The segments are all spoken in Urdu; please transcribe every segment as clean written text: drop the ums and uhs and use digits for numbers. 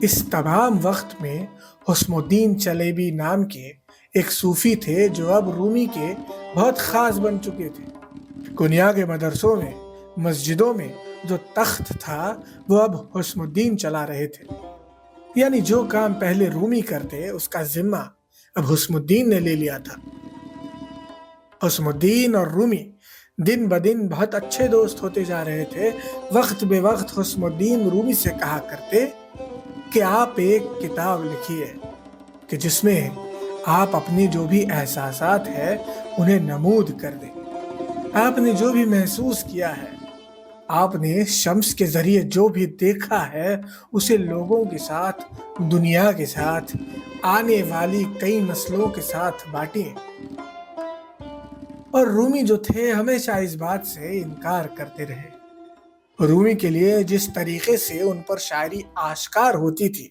اس تمام وقت میں حسن الدین چلیبی نام کے ایک صوفی تھے جو اب رومی کے بہت خاص بن چکے تھے۔ کنیا کے مدرسوں میں، مسجدوں میں جو تخت تھا وہ اب حسن الدین چلا رہے تھے، یعنی جو کام پہلے رومی کرتے اس کا ذمہ اب حسن الدین نے لے لیا تھا۔ حسن الدین اور رومی دن بدن بہت اچھے دوست ہوتے جا رہے تھے۔ وقت بے وقت حسن الدین رومی سے کہا کرتے کہ آپ ایک کتاب لکھیے کہ جس میں آپ اپنی جو بھی احساسات ہیں انہیں نمود کر دیں۔ آپ نے جو بھی محسوس کیا ہے، آپ نے شمس کے ذریعے جو بھی دیکھا ہے، اسے لوگوں کے ساتھ، دنیا کے ساتھ، آنے والی کئی نسلوں کے ساتھ بانٹیں۔ اور رومی جو تھے ہمیشہ اس بات سے انکار کرتے رہے۔ رومی کے لیے جس طریقے سے ان پر شاعری آشکار ہوتی تھی،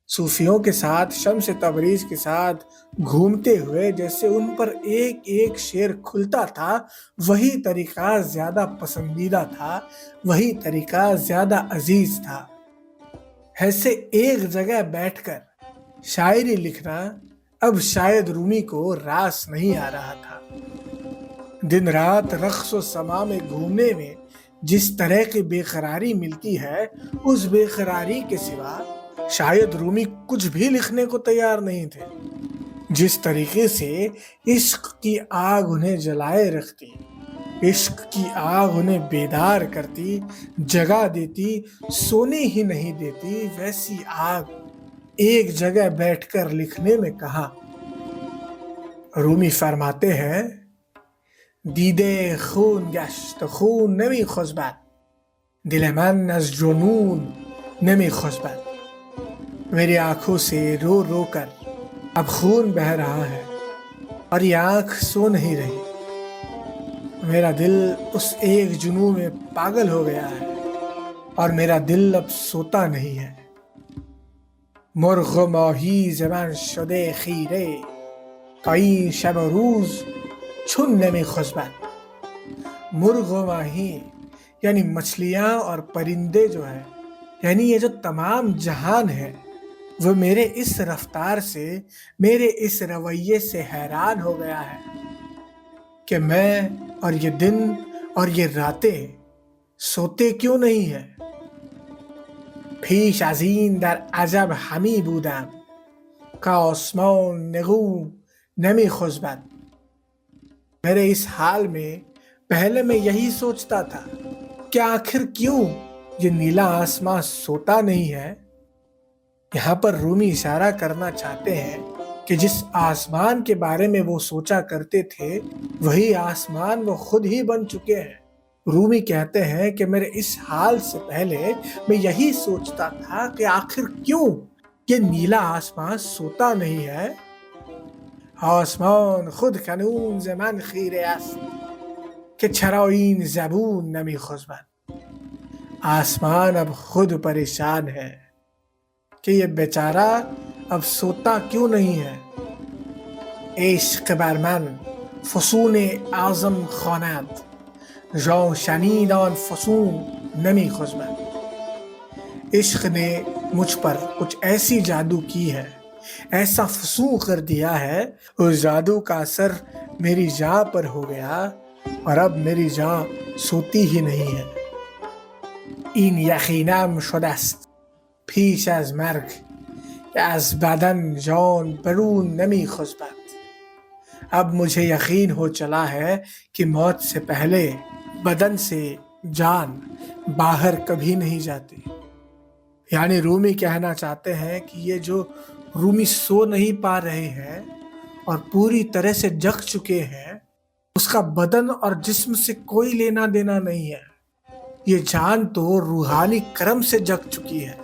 صوفیوں کے ساتھ، شمس تبریز کے ساتھ گھومتے ہوئے جیسے ان پر ایک ایک شعر کھلتا تھا، وہی طریقہ زیادہ پسندیدہ تھا، وہی طریقہ زیادہ عزیز تھا۔ ایسے ایک جگہ بیٹھ کر شاعری لکھنا اب شاید رومی کو راس نہیں آ رہا تھا۔ دن رات رقص و سما میں گھومنے میں جس طرح کی بے قراری ملتی ہے، اس بے قراری کے سوا شاید رومی کچھ بھی لکھنے کو تیار نہیں تھے۔ جس طریقے سے عشق کی آگ انہیں جلائے رکھتی، عشق کی آگ انہیں بیدار کرتی، جگا دیتی، سونے ہی نہیں دیتی، ویسی آگ ایک جگہ بیٹھ کر لکھنے میں کہاں۔ رومی فرماتے ہیں، دیده خون گشت و خون نمی خسبد، دل من از جنون نمی خسبد۔ میری آنکھوں سے رو رو کر اب خون بہہ رہا ہے اور یہ آنکھ سو نہیں رہی۔ میرا دل اس ایک جنون میں پاگل ہو گیا ہے اور میرا دل اب سوتا نہیں ہے۔ مرغ و ماهی ز من شده خیره، تا این شب و روز چون نمی خسبد۔ مرغ و ماہی یعنی مچھلیاں اور پرندے جو ہیں، یعنی یہ جو تمام جہان ہے، وہ میرے اس رفتار سے، میرے اس رویے سے حیران ہو گیا ہے کہ میں اور یہ دن اور یہ راتیں سوتے کیوں نہیں ہیں۔ پیش از این در عجب همی بودم، که آسمان نگون نمی خسبد۔ میرے اس حال میں پہلے میں یہی سوچتا تھا کہ آخر کیوں یہ نیلا آسمان سوتا نہیں ہے۔ یہاں پر رومی اشارہ کرنا چاہتے ہیں کہ جس آسمان کے بارے میں وہ سوچا کرتے تھے، وہی آسمان وہ خود ہی بن چکے ہیں۔ رومی کہتے ہیں کہ میرے اس حال سے پہلے میں یہی سوچتا تھا کہ آخر کیوں یہ نیلا آسمان سوتا نہیں ہے۔ آسمان خود کنون ز من خیره است، که چرا این زبون نمی خسبد۔ آسمان اب خود پریشان ہے کہ یہ بیچارہ اب سوتا کیوں نہیں ہے۔ عشق بر من فسون اعظم خواند، ژاں شنید آن فسون نمی خسبد۔ عشق نے مجھ پر کچھ ایسی جادو کی ہے، ایسا فسون کر دیا ہے، اس جادو کا اثر میری جاں پر ہو گیا اور اب میری جاں سوتی ہی نہیں ہے۔ این یقینم شده است پیش از مرگ، که از بدن جان برون نمی خسبد۔ اب مجھے یقین ہو چلا ہے کہ موت سے پہلے بدن سے جان باہر کبھی نہیں جاتی۔ یعنی رومی کہنا چاہتے ہیں کہ یہ جو رومی سو نہیں پا رہے ہیں اور پوری طرح سے جگ چکے ہیں، اس کا بدن اور جسم سے کوئی لینا دینا نہیں ہے۔ یہ جان تو روحانی کرم سے جگ چکی ہے۔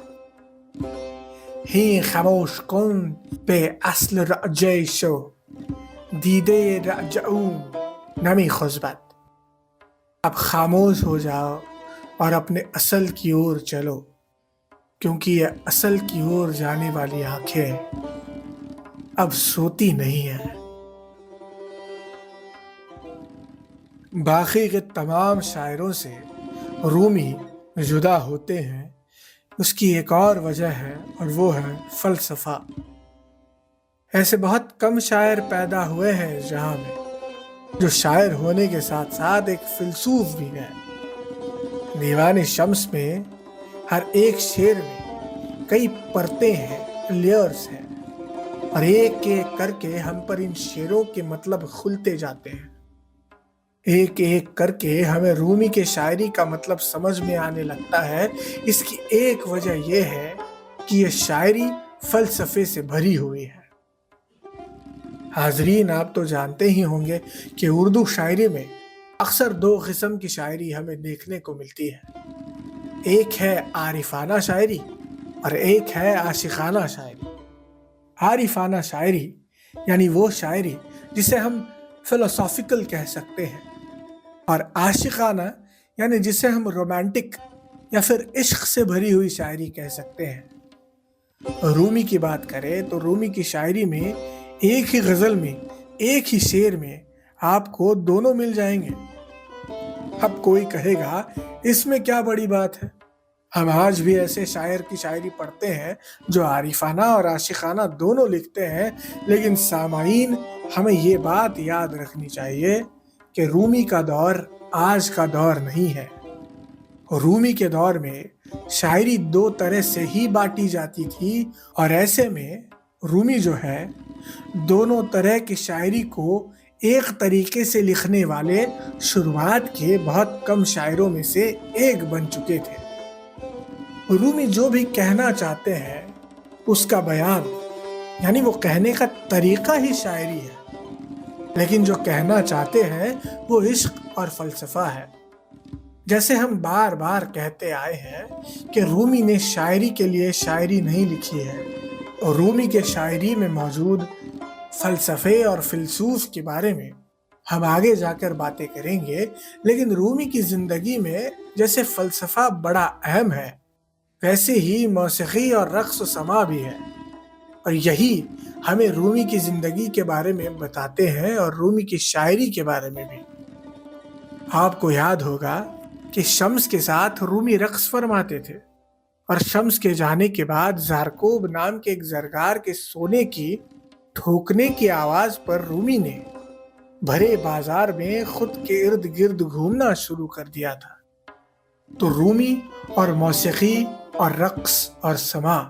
ہی خاموش کن به اصل رجع شو، دیده رجعون نمی خسبد۔ اب خاموش ہو جاؤ اور اپنے اصل کی اور چلو، کیونکہ یہ اصل کی اور جانے والی آنکھیں اب سوتی نہیں ہیں۔ باقی کے تمام شاعروں سے رومی جدا ہوتے ہیں اس کی ایک اور وجہ ہے اور وہ ہے فلسفہ۔ ایسے بہت کم شاعر پیدا ہوئے ہیں اس جہاں میں جو شاعر ہونے کے ساتھ ساتھ ایک فلسوف بھی ہے۔ دیوان شمس میں ہر ایک شعر میں کئی پرتیں ہیں، لیئرز ہیں، اور ایک ایک کر کے ہم پر ان شعروں کے مطلب کھلتے جاتے ہیں۔ ایک ایک کر کے ہمیں رومی کے شاعری کا مطلب سمجھ میں آنے لگتا ہے۔ اس کی ایک وجہ یہ ہے کہ یہ شاعری فلسفے سے بھری ہوئی ہے۔ حاضرین، آپ تو جانتے ہی ہوں گے کہ اردو شاعری میں اکثر دو قسم کی شاعری ہمیں دیکھنے کو ملتی ہے۔ ایک ہے عارفانہ شاعری اور ایک ہے عاشقانہ شاعری۔ عارفانہ شاعری یعنی وہ شاعری جسے ہم فلسافیکل کہہ سکتے ہیں، اور عاشقانہ یعنی جسے ہم رومانٹک یا پھر عشق سے بھری ہوئی شاعری کہہ سکتے ہیں۔ رومی کی بات کریں تو رومی کی شاعری میں ایک ہی غزل میں، ایک ہی شعر میں آپ کو دونوں مل جائیں گے۔ اب کوئی کہے گا اس میں کیا بڑی بات ہے؟ ہم آج بھی ایسے شاعر کی شاعری پڑھتے ہیں جو عارفانہ اور عاشقانہ دونوں لکھتے ہیں، لیکن سامعین، ہمیں یہ بات یاد رکھنی چاہیے کہ رومی کا دور آج کا دور نہیں ہے۔ رومی کے دور میں شاعری دو طرح سے ہی بانٹی جاتی تھی، اور ایسے میں رومی جو ہے دونوں طرح کی شاعری کو ایک طریقے سے لکھنے والے شروعات کے بہت کم شاعروں میں سے ایک بن چکے تھے۔ رومی جو بھی کہنا چاہتے ہیں اس کا بیان یعنی وہ کہنے کا طریقہ ہی شاعری ہے، لیکن جو کہنا چاہتے ہیں وہ عشق اور فلسفہ ہے۔ جیسے ہم بار بار کہتے آئے ہیں کہ رومی نے شاعری کے لیے شاعری نہیں لکھی ہے، اور رومی کے شاعری میں موجود فلسفے اور فلسوف کے بارے میں ہم آگے جا کر باتیں کریں گے، لیکن رومی کی زندگی میں جیسے فلسفہ بڑا اہم ہے، ویسے ہی موسیقی اور رقص و سماع بھی ہے، اور یہی ہمیں رومی کی زندگی کے بارے میں بتاتے ہیں اور رومی کی شاعری کے بارے میں بھی۔ آپ کو یاد ہوگا کہ شمس کے ساتھ رومی رقص فرماتے تھے، اور شمس کے جانے کے بعد زارکوب نام کے ایک زرگار کے سونے کی ٹھوکنے کی آواز پر رومی نے بھرے بازار میں خود کے ارد گرد گھومنا شروع کر دیا تھا۔ تو رومی اور موسیقی اور رقص اور سماع،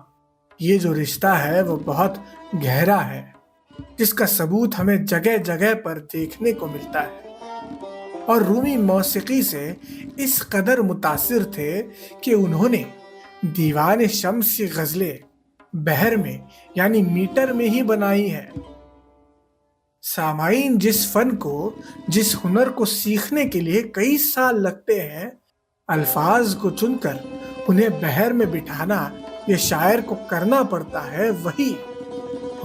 یہ جو رشتہ ہے وہ بہت گہرا ہے، جس کا ثبوت ہمیں جگہ جگہ پر دیکھنے کو ملتا ہے۔ اور رومی موسیقی سے اس قدر متاثر تھے کہ انہوں نے دیوان شمس کی غزلیں بحر میں یعنی میٹر میں ہی بنائی ہیں۔ سامعین، جس فن کو، جس ہنر کو سیکھنے کے لیے کئی سال لگتے ہیں، الفاظ کو چن کر انہیں بحر میں بٹھانا یہ شاعر کو کرنا پڑتا ہے، وہی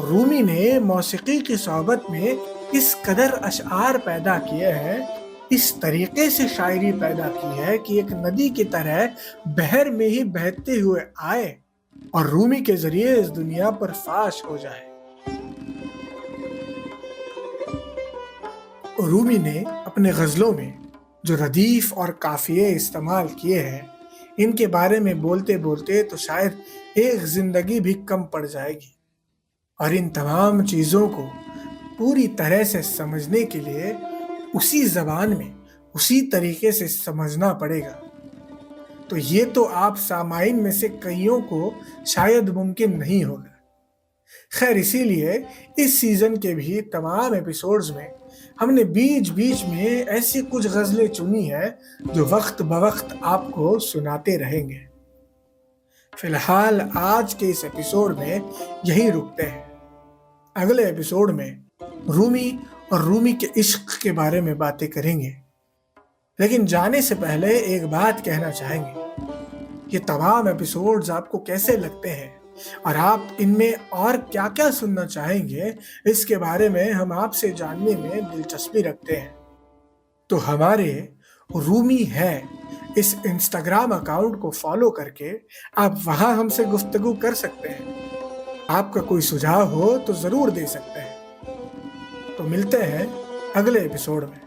رومی نے موسیقی کی صحبت میں اس قدر اشعار پیدا کیے ہیں، اس طریقے سے شاعری پیدا کی ہے کہ ایک ندی کی طرح بحر میں ہی بہتے ہوئے آئے اور رومی کے ذریعے اس دنیا پر فاش ہو جائے۔ رومی نے اپنے غزلوں میں جو ردیف اور قافیے استعمال کیے ہیں، ان کے بارے میں بولتے بولتے تو شاید ایک زندگی بھی کم پڑ جائے گی، اور ان تمام چیزوں کو پوری طرح سے سمجھنے کے لیے اسی زبان میں اسی طریقے سے سمجھنا پڑے گا۔ تو یہ تو آپ سامعین میں سے کئیوں کو شاید ممکن نہیں ہوگا۔ خیر، اسی لیے اس سیزن کے بھی تمام ایپیسوڈز میں ہم نے بیچ بیچ میں ایسی کچھ غزلیں چنی ہیں جو وقت بوقت آپ کو سناتے رہیں گے۔ فی الحال آج کے اس ایپیسوڈ میں یہی رکتے ہیں۔ اگلے ایپیسوڈ میں رومی اور رومی کے عشق کے بارے میں باتیں کریں گے، لیکن جانے سے پہلے ایک بات کہنا چاہیں گے۔ یہ تمام ایپیسوڈز آپ کو کیسے لگتے ہیں اور آپ ان میں اور کیا کیا سننا چاہیں گے، اس کے بارے میں ہم آپ سے جاننے میں دلچسپی رکھتے ہیں۔ تو ہمارے رومی ہے اس انسٹاگرام اکاؤنٹ کو فالو کر کے آپ وہاں ہم سے گفتگو کر سکتے ہیں۔ آپ کا کوئی سجھاؤ ہو تو ضرور دے سکتے ہیں۔ تو ملتے ہیں اگلے ایپیسوڈ میں۔